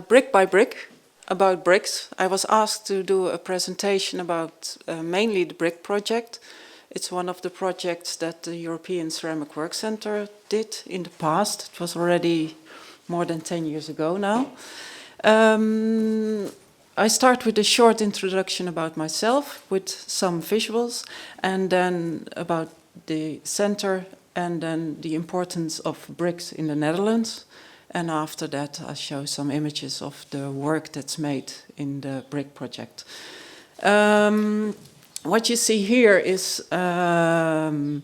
brick by brick, about bricks. I was asked to do a presentation about mainly the brick project. It's one of the projects that the European Ceramic Work Center did in the past. It was already more than 10 years ago now. I start with a short introduction about myself with some visuals, and then about the center, and then the importance of bricks in the Netherlands. And after that, I show some images of the work that's made in the brick project. What you see here is some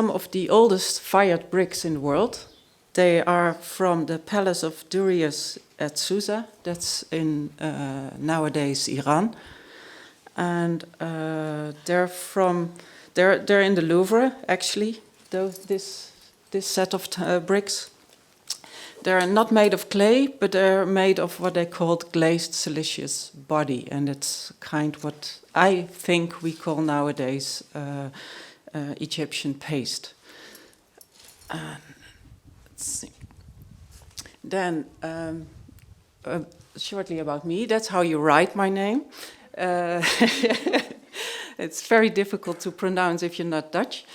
of the oldest fired bricks in the world. They are from the palace of Darius at Susa, that's in nowadays Iran. And they're in the Louvre, actually, this set of bricks. They're not made of clay, but they're made of what they called glazed siliceous body, and it's kind of what I think we call nowadays Egyptian paste. Let's see. Then, shortly about me, that's how you write my name. It's very difficult to pronounce if you're not Dutch.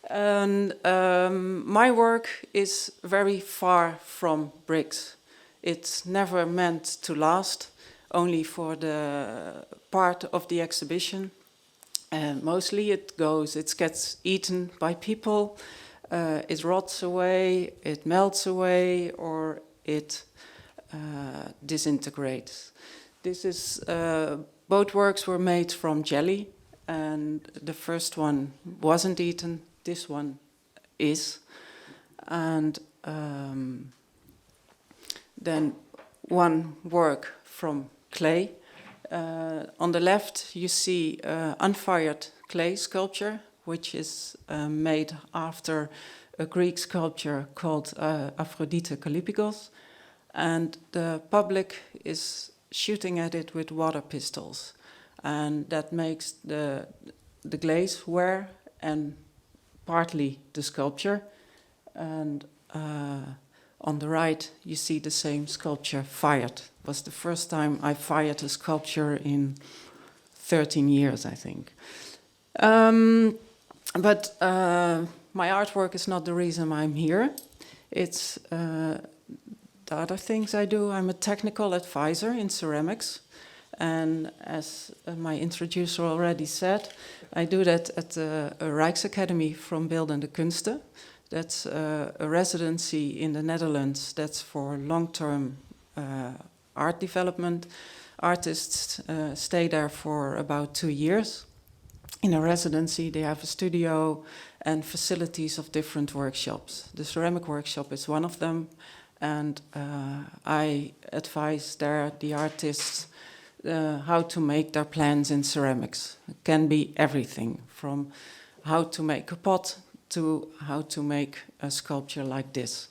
And my work is very far from bricks. It's never meant to last, only for the part of the exhibition. And mostly it gets eaten by people, it rots away, it melts away, or it disintegrates. Both works were made from jelly, and the first one wasn't eaten. This one is. And then one work from clay. On the left you see unfired clay sculpture, which is made after a Greek sculpture called Aphrodite Kallippikos. And the public is shooting at it with water pistols. And that makes the glaze wear and partly the sculpture, and on the right you see the same sculpture fired. It was the first time I fired a sculpture in 13 years, I think. But my artwork is not the reason I'm here. It's the other things I do. I'm a technical advisor in ceramics. And as my introducer already said, I do that at the Rijksacademie from Beeldende Kunsten. That's a residency in the Netherlands that's for long-term art development. Artists stay there for about 2 years. In a residency, they have a studio and facilities of different workshops. The ceramic workshop is one of them, and I advise there the artists how to make their plans in ceramics. It can be everything from how to make a pot to how to make a sculpture like this.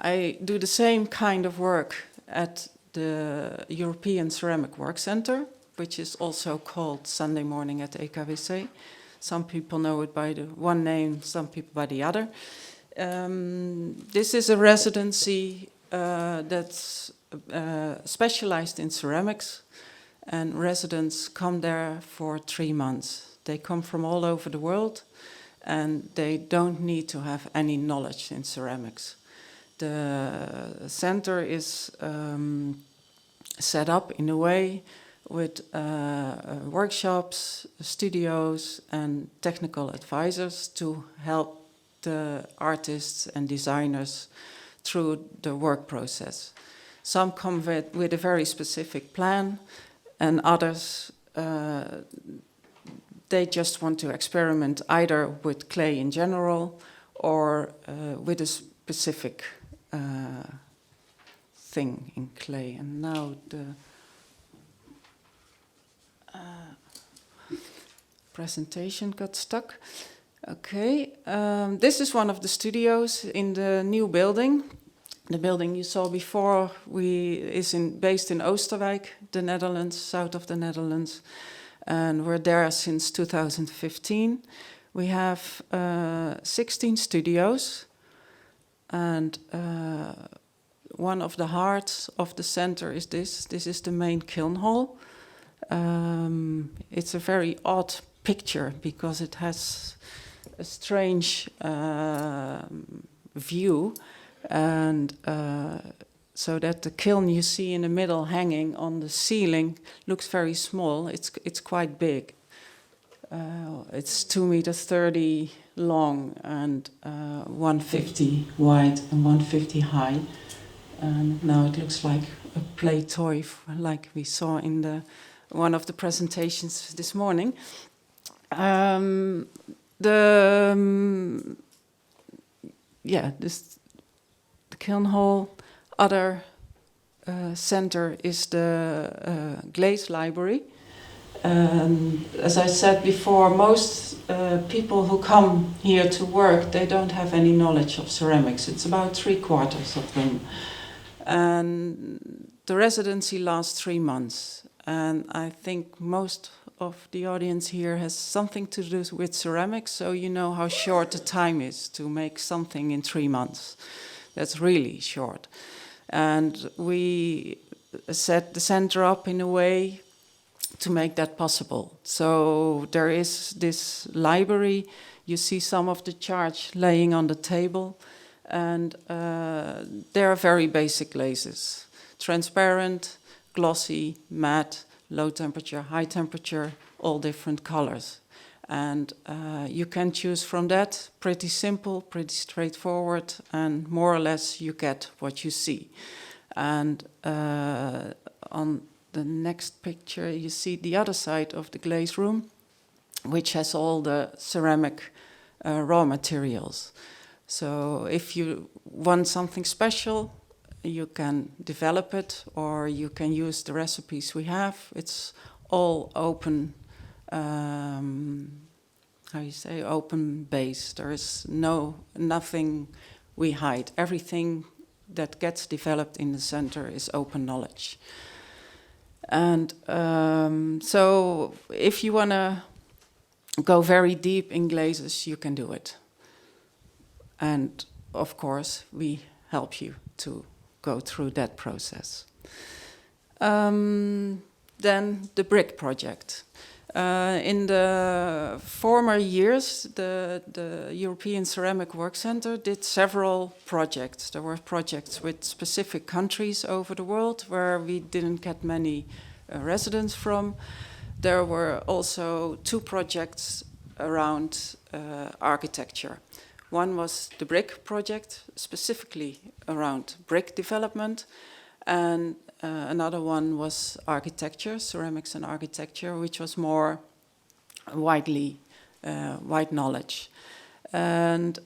I do the same kind of work at the European Ceramic Work Center, which is also called Sunday Morning at EKWC. Some people know it by the one name, some people by the other. This is a residency that's specialized in ceramics, and residents come there for 3 months. They come from all over the world, and they don't need to have any knowledge in ceramics. The center is set up in a way with workshops, studios, and technical advisors to help the artists and designers through the work process. Some come with a very specific plan, and others, they just want to experiment either with clay in general or with a specific thing in clay. And now the presentation got stuck. Okay, this is one of the studios in the new building. The building you saw before is based in Oosterwijk, the Netherlands, south of the Netherlands, and we're there since 2015. We have 16 studios, and one of the hearts of the center is this. This is the main kiln hall. It's a very odd picture because it has a strange view, and so that the kiln you see in the middle hanging on the ceiling looks very small. It's quite big. It's 2.30 meters long and 150 wide and 150 high. And now it looks like a play toy, like we saw in one of the presentations this morning. The kiln hall. Other center is the glaze library. As I said before, most people who come here to work, they don't have any knowledge of ceramics. It's about 3/4 of them. And the residency lasts 3 months. And I think most of the audience here has something to do with ceramics, so you know how short the time is to make something in 3 months. That's really short. And we set the center up in a way to make that possible. So there is this library. You see some of the charts laying on the table, and they are very basic glazes. Transparent, glossy, matte, low temperature, high temperature, all different colors. And you can choose from that. Pretty simple, pretty straightforward, and more or less you get what you see. And on the next picture, you see the other side of the glaze room, which has all the ceramic raw materials. So if you want something special, you can develop it, or you can use the recipes we have. It's all open, open base. There is nothing we hide. Everything that gets developed in the center is open knowledge. And so if you want to go very deep in glazes, you can do it. And of course, we help you to go through that process. Then the brick project. In the former years, the European Ceramic Work Center did several projects. There were projects with specific countries over the world where we didn't get many residents from. There were also 2 projects around architecture. One was the brick project, specifically around brick development, and another one was architecture, ceramics and architecture, which was more wide knowledge. And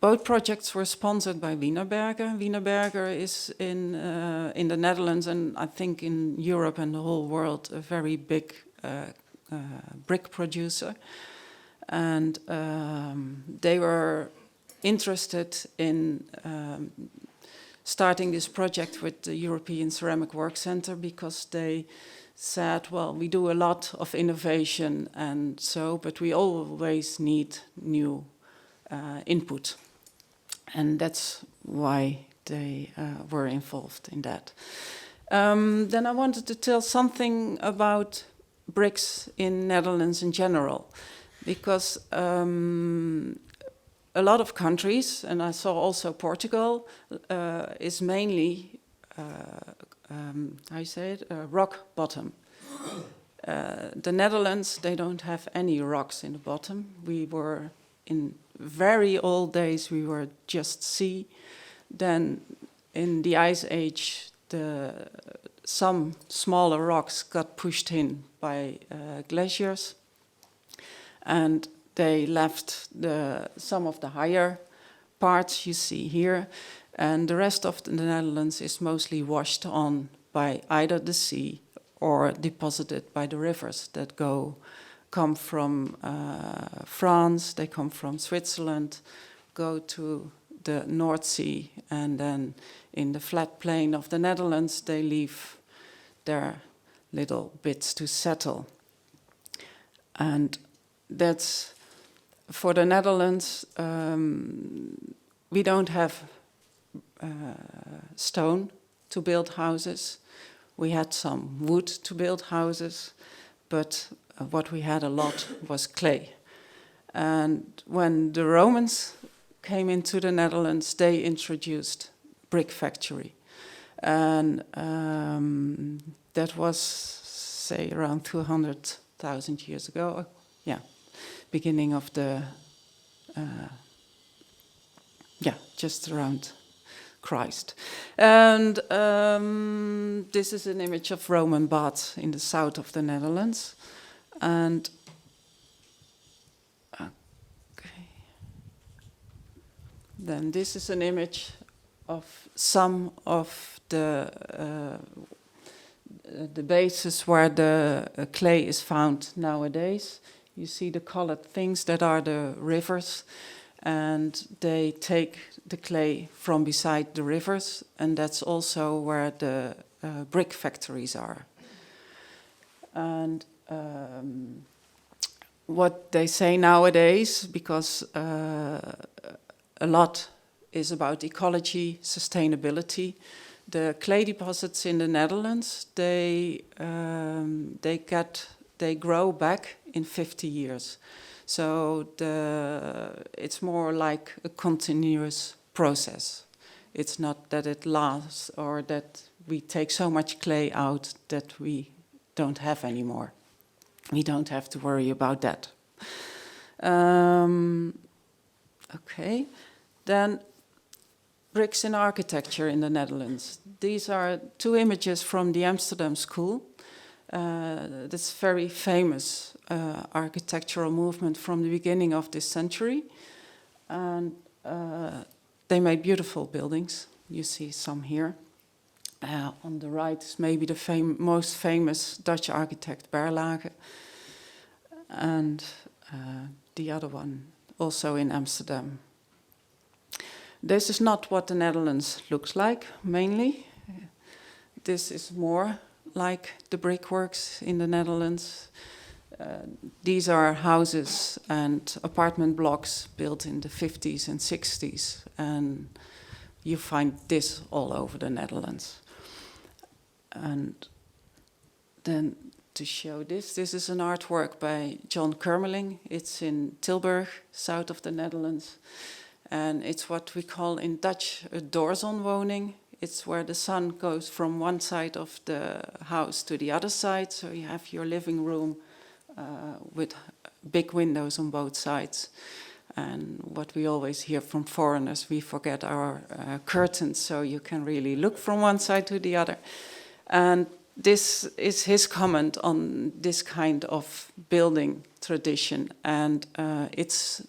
both projects were sponsored by Wienerberger. Wienerberger is in the Netherlands, and I think in Europe and the whole world, a very big brick producer. And they were interested in starting this project with the European Ceramic Work Center because they said, well, we do a lot of innovation and so, but we always need new input. And that's why they were involved in that. Then I wanted to tell something about bricks in Netherlands in general, because a lot of countries, and I saw also Portugal, is mainly, rock bottom. The Netherlands, they don't have any rocks in the bottom. We were, in very old days, we were just sea. Then in the Ice Age, some smaller rocks got pushed in by glaciers. And they left some of the higher parts you see here, and the rest of the Netherlands is mostly washed on by either the sea or deposited by the rivers that come from France, they come from Switzerland, go to the North Sea, and then in the flat plain of the Netherlands they leave their little bits to settle. And that's, for the Netherlands, we don't have stone to build houses. We had some wood to build houses, but what we had a lot was clay. And when the Romans came into the Netherlands, they introduced brick factory. And that was, say, around 200,000 years ago. Yeah, beginning of the, just around Christ. And this is an image of Roman baths in the south of the Netherlands. And then this is an image of some of the bases where the clay is found nowadays. You see the colored things that are the rivers, and they take the clay from beside the rivers, and that's also where the brick factories are. And what they say nowadays, because a lot is about ecology, sustainability. The clay deposits in the Netherlands, they grow back in 50 years. So it's more like a continuous process. It's not that it lasts or that we take so much clay out that we don't have anymore. We don't have to worry about that. Okay, then bricks in architecture in the Netherlands. These are two images from the Amsterdam School. That's very famous architectural movement from the beginning of this century. And they made beautiful buildings. You see some here. On the right is maybe the most famous Dutch architect, Berlage. And the other one also in Amsterdam. This is not what the Netherlands looks like, mainly. This is more like the brickworks in the Netherlands. These are houses and apartment blocks built in the 50s and 60s, and you find this all over the Netherlands. And then to show this is an artwork by John Kermeling. It's in Tilburg, south of the Netherlands. And it's what we call in Dutch a doorzonwoning. It's where the sun goes from one side of the house to the other side. So you have your living room with big windows on both sides. And what we always hear from foreigners, we forget our curtains, so you can really look from one side to the other. And this is his comment on this kind of building tradition. And it's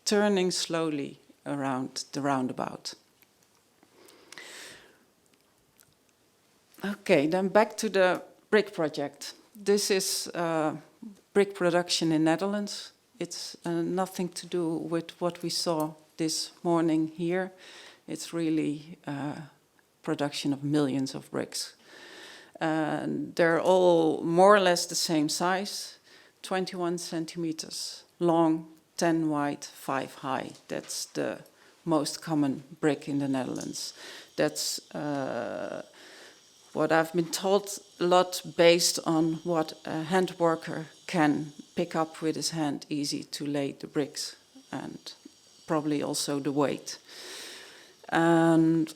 turning slowly around the roundabout. Okay, then back to the brick project. This is brick production in Netherlands. It's nothing to do with what we saw this morning here. It's really production of millions of bricks. They're all more or less the same size, 21 centimeters long, 10 wide, 5 high. That's the most common brick in the Netherlands. That's what I've been told a lot based on what a hand worker can pick up with his hand, easy to lay the bricks, and probably also the weight. And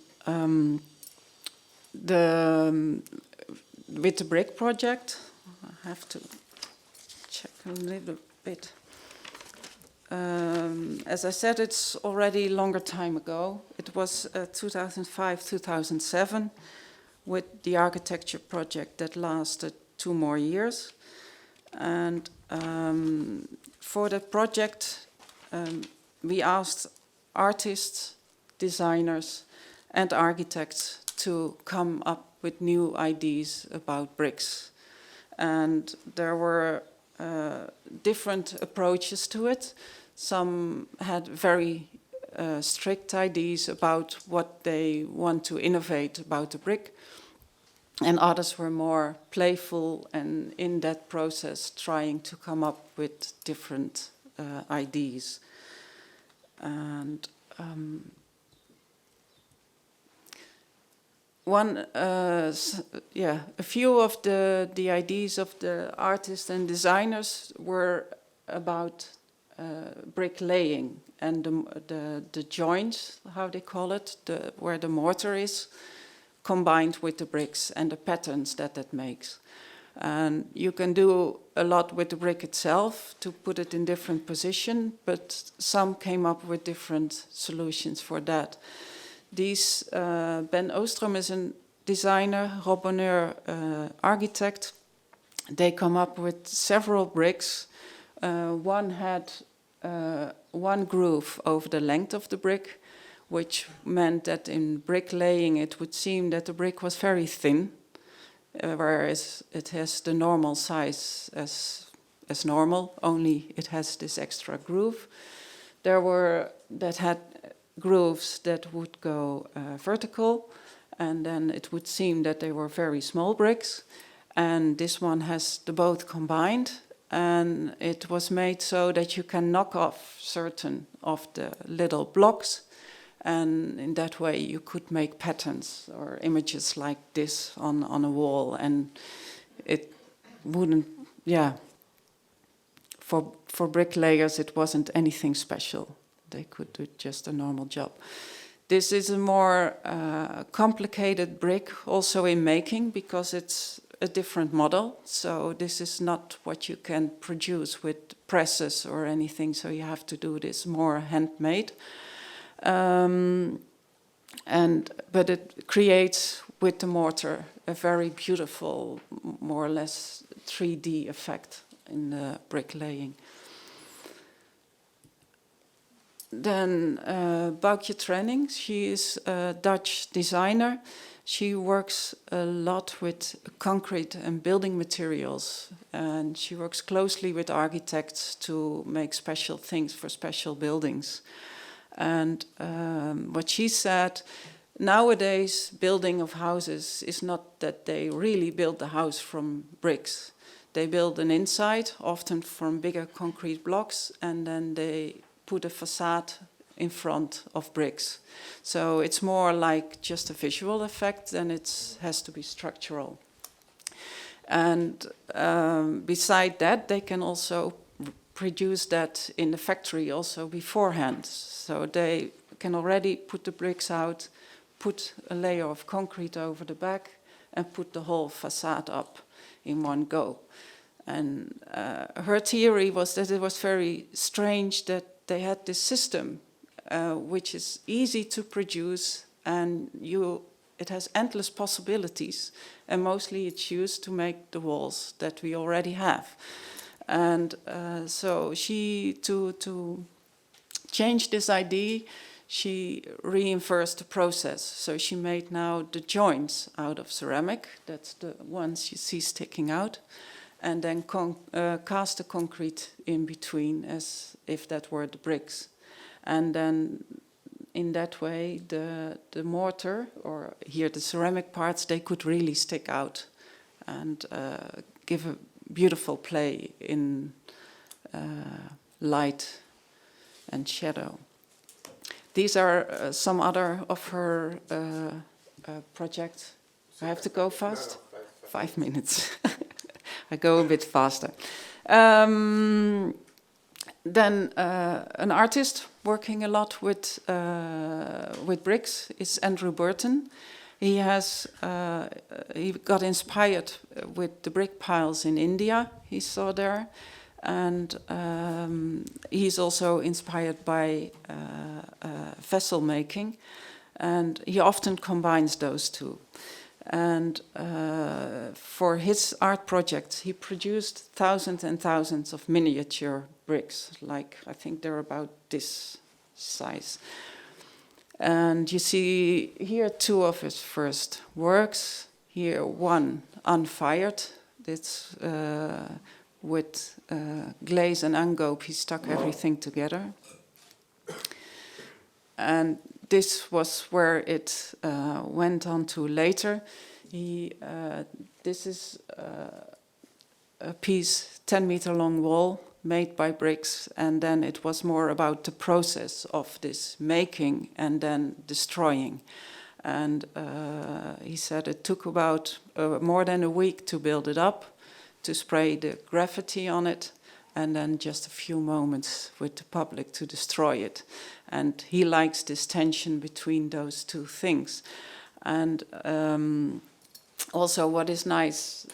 with the brick project, I have to check a little bit. As I said, it's already a longer time ago. It was 2005, 2007, with the architecture project that lasted 2 more years. And for the project, we asked artists, designers, and architects to come up with new ideas about bricks. And there were different approaches to it. Some had very strict ideas about what they want to innovate about the brick, and others were more playful and in that process trying to come up with different ideas. And a few of the ideas of the artists and designers were about bricklaying and the joints, how they call it, where the mortar is, combined with the bricks and the patterns that makes. And you can do a lot with the brick itself to put it in different position, but some came up with different solutions for that. Ben Oostrom is a designer, Rob Bonheur, architect. They come up with several bricks. One had one groove over the length of the brick, which meant that in bricklaying it would seem that the brick was very thin, whereas it has the normal size as normal, only it has this extra groove. There were that had grooves that would go vertical, and then it would seem that they were very small bricks. And this one has the both combined, and it was made so that you can knock off certain of the little blocks, and in that way you could make patterns or images like this on a wall, and it wouldn't, for bricklayers it wasn't anything special. They could do just a normal job. This is a more complicated brick also in making, because it's a different model. So this is not what you can produce with presses or anything, so you have to do this more handmade. But it creates with the mortar a very beautiful, more or less 3D effect in the bricklaying. Then Boukje Trenning, she is a Dutch designer. She works a lot with concrete and building materials, and she works closely with architects to make special things for special buildings. And what she said, nowadays building of houses is not that they really build the house from bricks. They build an inside, often from bigger concrete blocks, and then they put a facade in front of bricks. So it's more like just a visual effect than it has to be structural. And beside that, they can also produce that in the factory also beforehand. So they can already put the bricks out, put a layer of concrete over the back, and put the whole facade up in one go. And her theory was that it was very strange that they had this system which is easy to produce, and it has endless possibilities, and mostly it's used to make the walls that we already have. And so to change this idea, she reinversed the process. So she made now the joints out of ceramic, that's the ones you see sticking out, and then cast the concrete in between as if that were the bricks. And then in that way, the mortar, or here the ceramic parts, they could really stick out and give a beautiful play in light and shadow. These are some other of her projects. I have to go fast? No, 5 minutes. I go a bit faster. Then an artist working a lot with bricks is Andrew Burton. He got inspired with the brick piles in India he saw there, and he's also inspired by vessel making, and he often combines those two. And for his art projects, he produced thousands and thousands of miniature bricks, like I think they're about this size. And you see here 2 of his first works. Here one unfired. It's with glaze and engobe. He stuck everything together. And this was where it went on to later. This is a piece, 10-meter long wall made by bricks, and then it was more about the process of this making and then destroying. And he said it took about more than a week to build it up, to spray the graffiti on it, and then just a few moments with the public to destroy it. And he likes this tension between those two things. And also what is nice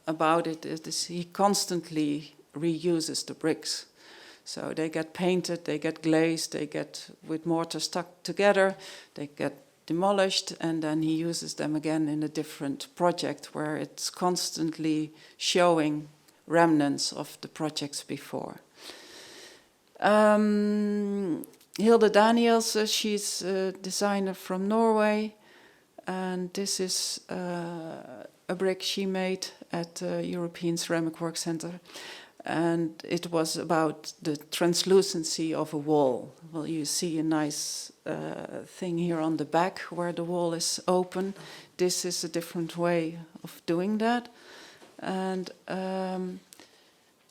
about it is he constantly reuses the bricks. So they get painted, they get glazed, they get with mortar stuck together, they get demolished, and then he uses them again in a different project where it's constantly showing remnants of the projects before. Hilde Daniels, she's a designer from Norway, and this is a brick she made at the European Ceramic Work Center. And it was about the translucency of a wall. Well, you see a nice thing here on the back where the wall is open. This is a different way of doing that. And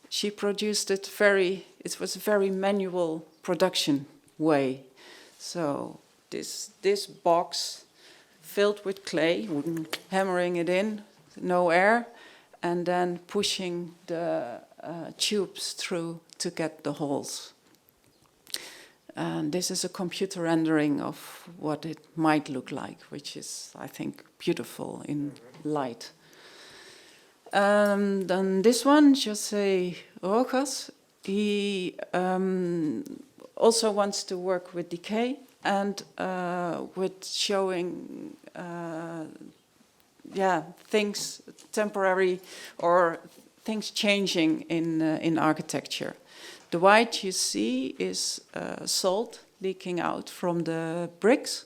she produced it it was a very manual production way. So this box filled with clay, hammering it in, no air, and then pushing the tubes through to get the holes. And this is a computer rendering of what it might look like, which is, I think, beautiful in light. Then this one, José Rojas, he also wants to work with decay and with showing things temporary or things changing in architecture. The white you see is salt leaking out from the bricks,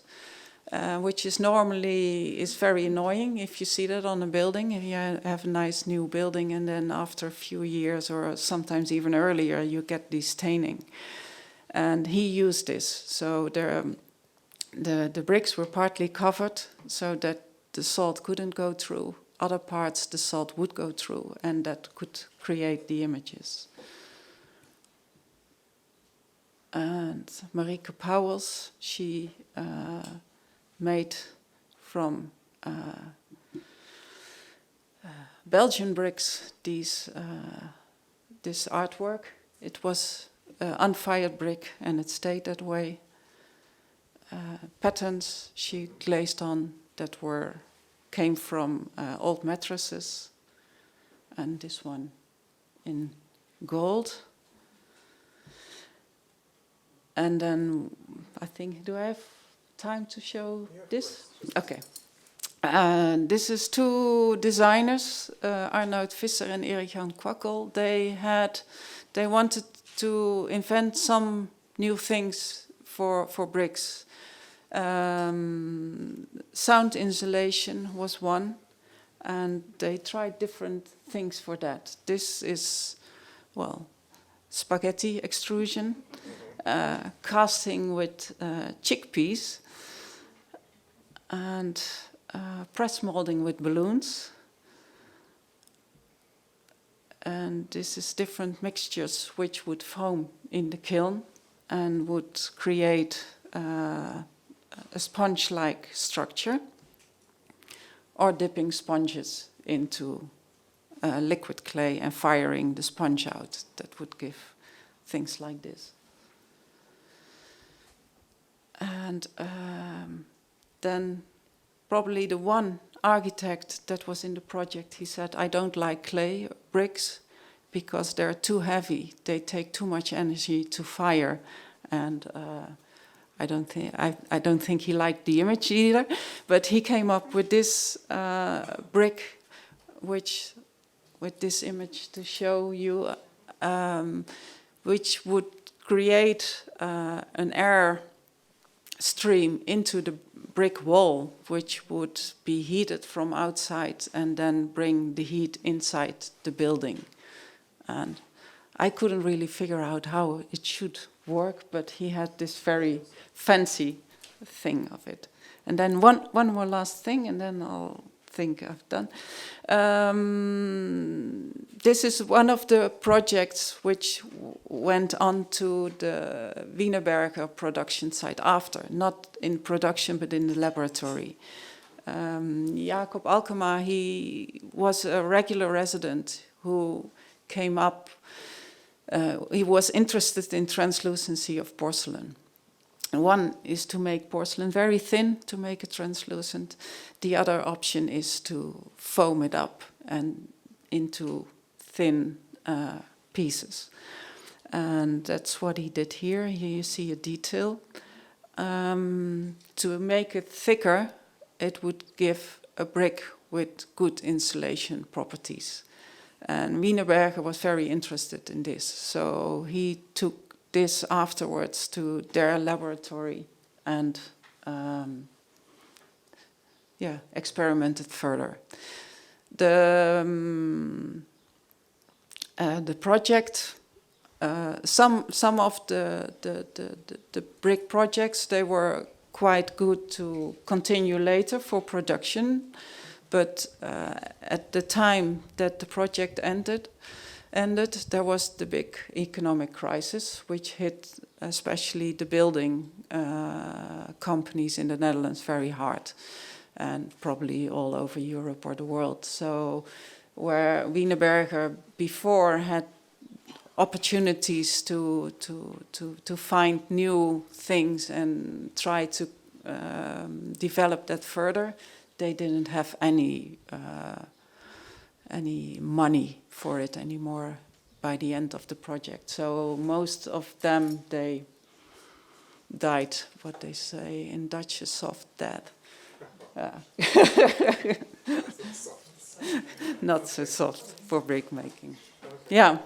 which is normally very annoying if you see that on a building. If you have a nice new building and then after a few years or sometimes even earlier you get this staining. And he used this, so the bricks were partly covered so that the salt couldn't go through. Other parts the salt would go through, and that could create the images. And Marieke Pauwels, she made from Belgian bricks this artwork. It was unfired brick, and it stayed that way. Patterns she glazed on that came from old mattresses, and this one in gold. And then I think, do I have time to show this? Okay. This is two designers, Arnoud Visser and Erik-Jan Kwakkel. They wanted to invent some new things for bricks. Sound insulation was one, and they tried different things for that. This is, well, spaghetti extrusion, casting with chickpeas, and press molding with balloons. And this is different mixtures which would foam in the kiln and would create a sponge-like structure, or dipping sponges into liquid clay and firing the sponge out. That would give things like this. And then probably the one architect that was in the project, he said, I don't like clay bricks because they're too heavy. They take too much energy to fire, and I don't think he liked the image either, but he came up with this brick, which, with this image to show you, which would create an air stream into the brick wall, which would be heated from outside and then bring the heat inside the building. And I couldn't really figure out how it should work, but he had this very fancy thing of it. And then one more last thing, and then I'll think I've done. This is one of the projects which went on to the Wienerberger production site after, not in production but in the laboratory. Jacob Alkema, he was a regular resident who came up. He was interested in translucency of porcelain. And one is to make porcelain very thin to make it translucent. The other option is to foam it up and into thin pieces. And that's what he did here. Here you see a detail. To make it thicker, it would give a brick with good insulation properties. And Wienerberger was very interested in this. So he took this afterwards to their laboratory and experimented further. The project, some of the brick projects, they were quite good to continue later for production, but at the time that the project ended, there was the big economic crisis, which hit especially the building companies in the Netherlands very hard, and probably all over Europe or the world. So where Wienerberger before had opportunities to find new things and try to develop that further, they didn't have any money for it anymore by the end of the project. So most of them, they died, what they say in Dutch, a soft death. Not so soft for brick making. Yeah.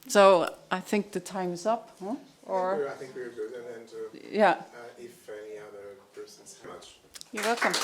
So I think the time is up, huh? Or I think we're good. And then yeah. If any other persons, much. You're welcome.